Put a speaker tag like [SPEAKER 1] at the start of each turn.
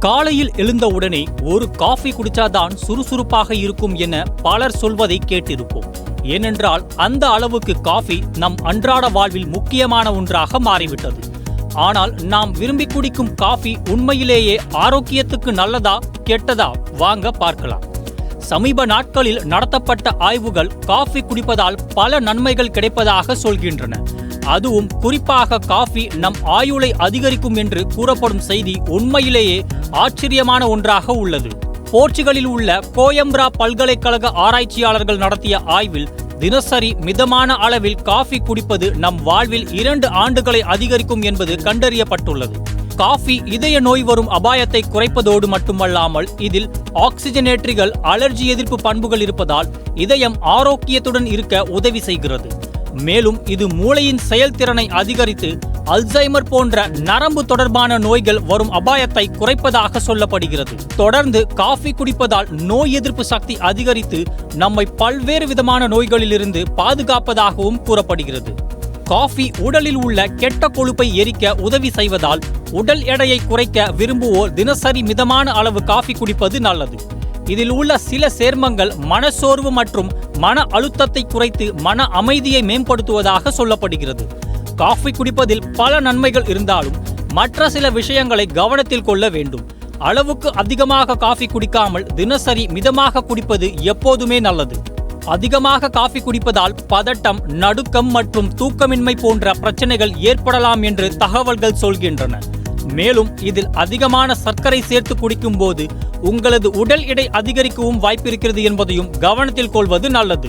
[SPEAKER 1] காலையில் எழுந்தவுடனே ஒரு காஃபி குடிச்சாதான் சுறுசுறுப்பாக இருக்கும் என பலர் சொல்வதை கேட்டிருப்போம். ஏனென்றால் அந்த அளவுக்கு காஃபி நம் அன்றாட வாழ்வில் முக்கியமான ஒன்றாக மாறிவிட்டது. ஆனால் நாம் விரும்பி குடிக்கும் காஃபி உண்மையிலேயே ஆரோக்கியத்துக்கு நல்லதா கெட்டதா வாங்க பார்க்கலாம். சமீப நாட்களில் நடத்தப்பட்ட ஆய்வுகள் காஃபி குடிப்பதால் பல நன்மைகள் கிடைப்பதாக சொல்கின்றன. அதுவும் குறிப்பாக காஃபி நம் ஆயுளை அதிகரிக்கும் என்று கூறப்படும் செய்தி உண்மையிலேயே ஆச்சரியமான ஒன்றாக உள்ளது. போர்ச்சுகலில் உள்ள கோயம்ப்ரா பல்கலைக்கழக ஆராய்ச்சியாளர்கள் நடத்திய ஆய்வில் தினசரி மிதமான அளவில் காஃபி குடிப்பது நம் வாழ்வில் 2 ஆண்டுகளை அதிகரிக்கும் என்பது கண்டறியப்பட்டுள்ளது. காஃபி இதய நோய் வரும் அபாயத்தை குறைப்பதோடு மட்டுமல்லாமல் இதில் ஆக்சிஜனேற்றிகள், அலர்ஜி எதிர்ப்பு பண்புகள் இருப்பதால் இதயம் ஆரோக்கியத்துடன் இருக்க உதவி செய்கிறது. மேலும் இது மூளையின் செயல்திறனை அதிகரித்து அல்சைமர் போன்ற நரம்பு தொடர்பான நோய்கள் வரும் அபாயத்தை குறைப்பதாக சொல்லப்படுகிறது. தொடர்ந்து காஃபி குடிப்பதால் நோய் எதிர்ப்பு சக்தி அதிகரித்து நம்மை பல்வேறு விதமான நோய்களிலிருந்து பாதுகாப்பதாகவும் கூறப்படுகிறது. காஃபி உடலில் உள்ள கெட்ட கொழுப்பை எரிக்க உதவி செய்வதால் உடல் எடையை குறைக்க விரும்புவோர் தினசரி மிதமான அளவு காஃபி குடிப்பது நல்லது. இதில் உள்ள சில சேர்மங்கள் மனசோர்வு மற்றும் மன அழுத்தத்தை குறைத்து மன அமைதியை மேம்படுத்துவதாக சொல்லப்படுகிறது. காஃபி குடிப்பதில் பல நன்மைகள் இருந்தாலும் மற்ற சில விஷயங்களை கவனத்தில் கொள்ள வேண்டும். அளவுக்கு அதிகமாக காஃபி குடிக்காமல் தினசரி மிதமாக குடிப்பது எப்போதுமே நல்லது. அதிகமாக காஃபி குடிப்பதால் பதட்டம், நடுக்கம் மற்றும் தூக்கமின்மை போன்ற பிரச்சனைகள் ஏற்படலாம் என்று தகவல்கள் சொல்கின்றன. மேலும் இதில் அதிகமான சர்க்கரை சேர்த்து குடிக்கும் போது உங்களது உடல் எடை அதிகரிக்கவும் வாய்ப்பிருக்கிறது என்பதையும் கவனத்தில் கொள்வது நல்லது.